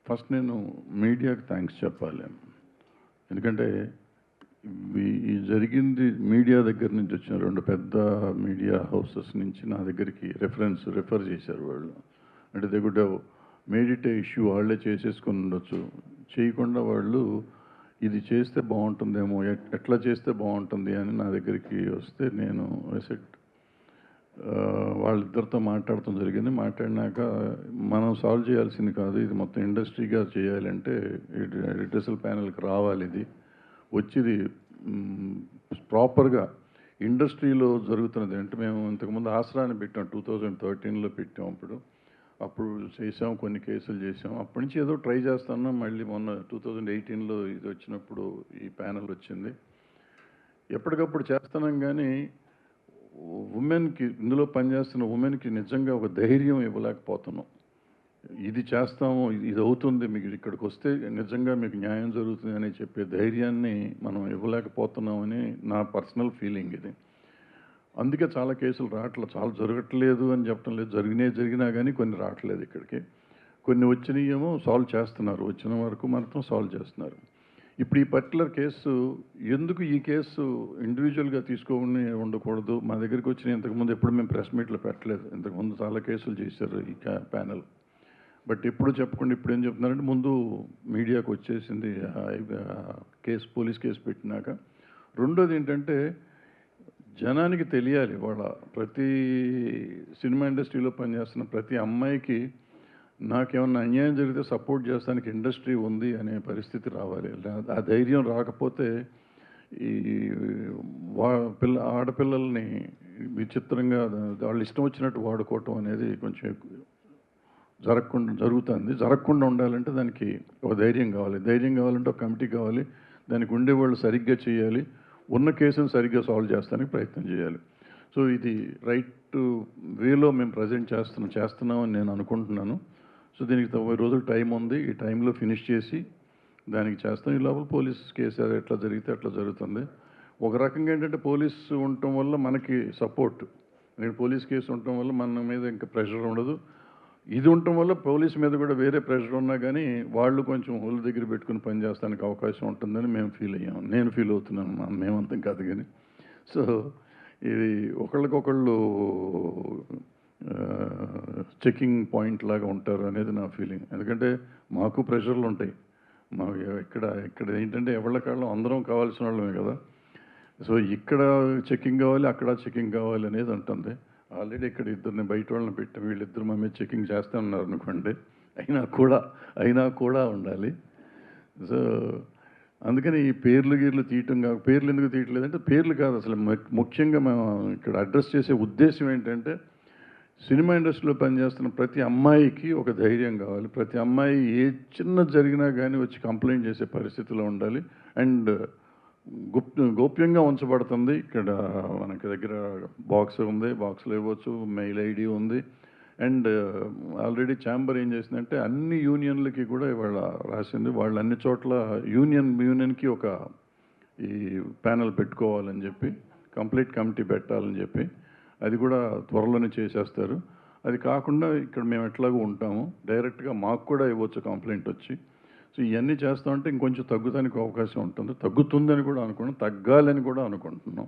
First నేను మీడియాకి thanks చెప్పాలి. ఎందుకంటే ఈ జరిగింది మీడియా దగ్గర నుంచి వచ్చిన 2 పెద్ద మీడియా హౌసెస్ నుంచి నా దగ్గరికి రిఫర్ చేశారు వాళ్ళు. అంటే they could have made it A issue, వాళ్ళే చేసేసుకొని ఉండొచ్చు. చేయకుండా వాళ్ళు ఇది చేస్తే బాగుంటుందేమో, ఎట్లా చేస్తే బాగుంటుంది అని నా దగ్గరికి వస్తే నేను వాళ్ళిద్దరితో మాట్లాడటం జరిగింది. మాట్లాడినాక మనం సాల్వ్ చేయాల్సింది కాదు, ఇది మొత్తం ఇండస్ట్రీగా చేయాలంటే ఎడిటర్సల్ ప్యానెల్కి రావాలి. ఇది వచ్చింది ప్రాపర్గా ఇండస్ట్రీలో జరుగుతున్నది. అంటే మేము ఇంతకుముందు ఆసరాన్ని పెట్టాం, 2013లో పెట్టాం. అప్పుడు చేసాం, కొన్ని కేసులు చేసాం. అప్పటి నుంచి ఏదో ట్రై చేస్తున్నాం. మళ్ళీ మొన్న 2018లో ఇది వచ్చినప్పుడు ఈ ప్యానెల్ వచ్చింది. ఎప్పటికప్పుడు చేస్తున్నాం, కానీ ఉమెన్కి, ఇందులో పనిచేస్తున్న ఉమెన్కి నిజంగా ఒక ధైర్యం ఇవ్వలేకపోతున్నాం. ఇది చేస్తాము, ఇది అవుతుంది, మీకు ఇక్కడికి వస్తే నిజంగా మీకు న్యాయం జరుగుతుంది అని చెప్పే ధైర్యాన్ని మనం ఇవ్వలేకపోతున్నామని నా పర్సనల్ ఫీలింగ్ ఇది. అందుకే చాలా కేసులు చాలా జరగట్లేదు అని చెప్పడం లేదు, జరిగినా కానీ కొన్ని రావట్లేదు ఇక్కడికి. కొన్ని వచ్చినాయేమో సాల్వ్ చేస్తున్నారు, వచ్చిన వరకు మాత్రం సాల్వ్ చేస్తున్నారు. ఇప్పుడు ఈ పర్టికులర్ కేసు ఎందుకు, ఈ కేసు ఇండివిజువల్గా తీసుకొని ఉండకూడదు. మా దగ్గరికి వచ్చిన ఇంతకుముందు ఎప్పుడు మేము ప్రెస్ మీట్లో పెట్టలేదు. ఇంతకుముందు చాలా కేసులు చేశారు ఈ ప్యానెల్. బట్ ఎప్పుడు చెప్పకుండా ఇప్పుడు ఏం చెప్తున్నారంటే, ముందు మీడియాకు వచ్చేసింది కేసు, పోలీస్ కేసు పెట్టినాక. రెండోది ఏంటంటే, జనానికి తెలియాలి, వాళ్ళ ప్రతి సినిమా ఇండస్ట్రీలో పనిచేస్తున్న ప్రతి అమ్మాయికి నాకేమన్నా అన్యాయం జరిగితే సపోర్ట్ చేస్తానికి ఇండస్ట్రీ ఉంది అనే పరిస్థితి రావాలి. ఆ ధైర్యం రాకపోతే ఈ ఆడపిల్లల్ని విచిత్రంగా వాళ్ళు ఇష్టం వచ్చినట్టు వాడుకోవటం అనేది కొంచెం జరగకుండా ఉండాలంటే దానికి ఒక ధైర్యం కావాలంటే ఒక కమిటీ కావాలి, దానికి ఉండేవాళ్ళు సరిగ్గా చేయాలి, ఉన్న కేసును సరిగ్గా సాల్వ్ చేస్తానికి ప్రయత్నం చేయాలి. సో ఇది రైట్ వేలో మేము ప్రజెంట్ చేస్తున్నామని నేను అనుకుంటున్నాను. సో దీనికి 90 రోజులు టైం ఉంది. ఈ టైంలో ఫినిష్ చేసి దానికి చేస్తాం. ఈ లోపల పోలీస్ కేసు ఎట్లా జరిగితే అట్లా జరుగుతుంది. ఒక రకంగా ఏంటంటే, పోలీసు ఉండటం వల్ల మనకి సపోర్ట్, పోలీస్ కేసు ఉండటం వల్ల మన మీద ఇంకా ప్రెషర్ ఉండదు. ఇది ఉండటం వల్ల పోలీస్ మీద కూడా వేరే ప్రెషర్ ఉన్నా కానీ వాళ్ళు కొంచెం ఒళ్ళు దగ్గర పెట్టుకుని పనిచేస్తానికి అవకాశం ఉంటుందని మేము ఫీల్ అయ్యాము. నేను ఫీల్ అవుతున్నాను, మేమంతం కాదు కానీ. సో ఇది ఒకళ్ళకొకళ్ళు చెకింగ్ పాయింట్ లాగా ఉంటారు అనేది నా ఫీలింగ్. ఎందుకంటే మాకు ప్రెషర్లు ఉంటాయి. మాకు ఇక్కడ ఏంటంటే ఎవళ్ళకాళ్ళం అందరం కావాల్సిన వాళ్ళమే కదా. సో ఇక్కడ చెకింగ్ కావాలి, అక్కడ చెకింగ్ కావాలి అనేది ఉంటుంది. ఆల్రెడీ ఇక్కడ ఇద్దరిని బయట వాళ్ళని పెట్టి వీళ్ళిద్దరు మా మీద చెకింగ్ చేస్తూ ఉన్నారు అనుకోండి, అయినా కూడా ఉండాలి. సో అందుకని ఈ పేర్లు తీయటం కాదు. పేర్లు ఎందుకు తీయట్లేదంటే, పేర్లు కాదు అసలు. ముఖ్యంగా మేము ఇక్కడ అడ్రస్ చేసే ఉద్దేశం ఏంటంటే, సినిమా ఇండస్ట్రీలో పనిచేస్తున్న ప్రతి అమ్మాయికి ఒక ధైర్యం కావాలి. ప్రతి అమ్మాయి ఏ చిన్న జరిగినా కానీ వచ్చి కంప్లైంట్ చేసే పరిస్థితిలో ఉండాలి. అండ్ గోప్యంగా ఉంచబడుతుంది. ఇక్కడ మనకి దగ్గర బాక్స్ ఉంది, బాక్స్లో ఇవ్వచ్చు, మెయిల్ ఐడి ఉంది. అండ్ ఆల్రెడీ ఏం చేసిందంటే, అన్ని యూనియన్లకి కూడా ఇవాళ రాసింది. వాళ్ళు అన్ని చోట్ల యూనియన్కి ఒక ఈ ప్యానెల్ పెట్టుకోవాలని చెప్పి, కంప్లీట్ కమిటీ పెట్టాలని చెప్పి, అది కూడా త్వరలోనే చేసేస్తారు. అది కాకుండా ఇక్కడ మేము ఎట్లాగో ఉంటాము, డైరెక్ట్గా మాకు కూడా ఇవ్వచ్చు కంప్లైంట్ వచ్చి. సో ఇవన్నీ చేస్తామంటే ఇంకొంచెం తగ్గుతానికి అవకాశం ఉంటుంది. తగ్గుతుందని కూడా అనుకున్నాం, తగ్గాలని కూడా అనుకుంటున్నాం.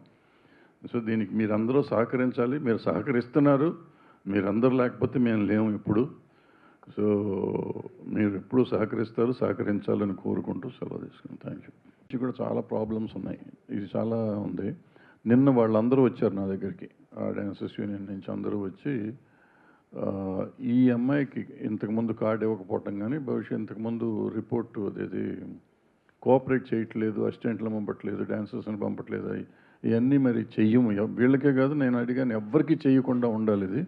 సో దీనికి మీరందరూ సహకరించాలి. మీరు సహకరిస్తున్నారు. మీరందరూ లేకపోతే మేము లేము ఇప్పుడు. సో మీరు ఎప్పుడూ సహకరించాలని కోరుకుంటూ సెలవు తీసుకున్నాం. Thank you. ఇది కూడా చాలా ప్రాబ్లమ్స్ ఉన్నాయి. ఇది చాలా ఉంది. నిన్న వాళ్ళందరూ వచ్చారు నా దగ్గరికి, డాన్సర్స్ యూనియన్ నుంచి అందరూ వచ్చి, ఈ అమ్మాయికి ఇంతకుముందు కార్డు ఇవ్వకపోవటం కానీ, ఇంతకుముందు రిపోర్టు అదేది కోఆపరేట్ చేయట్లేదు, అసిస్టెంట్లు పంపట్లేదు, డాన్సర్స్ని పంపట్లేదు, ఇవన్నీ మరి చెయ్యము. వీళ్ళకే కాదు, నేను అడిగాను, ఎవ్వరికీ చేయకుండా ఉండాలి. ఇది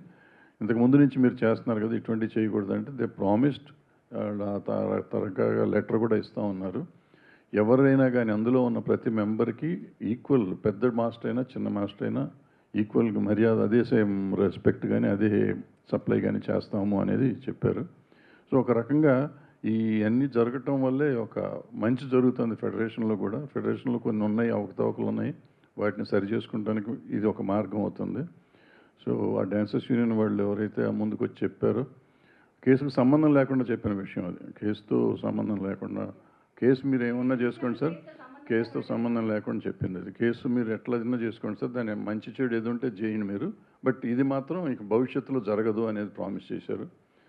ఇంతకుముందు నుంచి మీరు చేస్తున్నారు కదా, ఇటువంటివి చేయకూడదు అంటే దే ప్రామిస్డ్. తరగా లెటర్ కూడా ఇస్తూ ఉన్నారు. ఎవరైనా కానీ అందులో ఉన్న ప్రతి మెంబర్కి ఈక్వల్, పెద్ద మాస్టర్ అయినా చిన్న మాస్టర్ అయినా ఈక్వల్గా మర్యాద, అదే సేమ్ రెస్పెక్ట్ కానీ అదే సప్లై కానీ చేస్తాము అనేది చెప్పారు. సో ఒక రకంగా ఈ అన్నీ జరగటం వల్లే ఒక మంచి జరుగుతుంది ఫెడరేషన్లో కూడా. ఫెడరేషన్లో కొన్ని ఉన్నాయి, అవకతవకలు ఉన్నాయి, వాటిని సరి చేసుకుంటానికి ఇది ఒక మార్గం అవుతుంది. సో ఆ డాన్సర్స్ యూనియన్ వాళ్ళు ఎవరైతే ముందుకు వచ్చి చెప్పారో, కేసుకు సంబంధం లేకుండా చెప్పిన విషయం అది. కేసుతో సంబంధం లేకుండా, కేసు మీరు ఏమన్నా చేసుకోండి సార్, కేసుతో సంబంధం లేకుండా చెప్పింది అది. కేసు మీరు ఎట్లైనా చేసుకోండి సార్, దాని మంచి చెడు ఏది ఉంటే చేయండి మీరు, బట్ ఇది మాత్రం ఇక భవిష్యత్తులో జరగదు అనేది ప్రామిస్ చేశారు.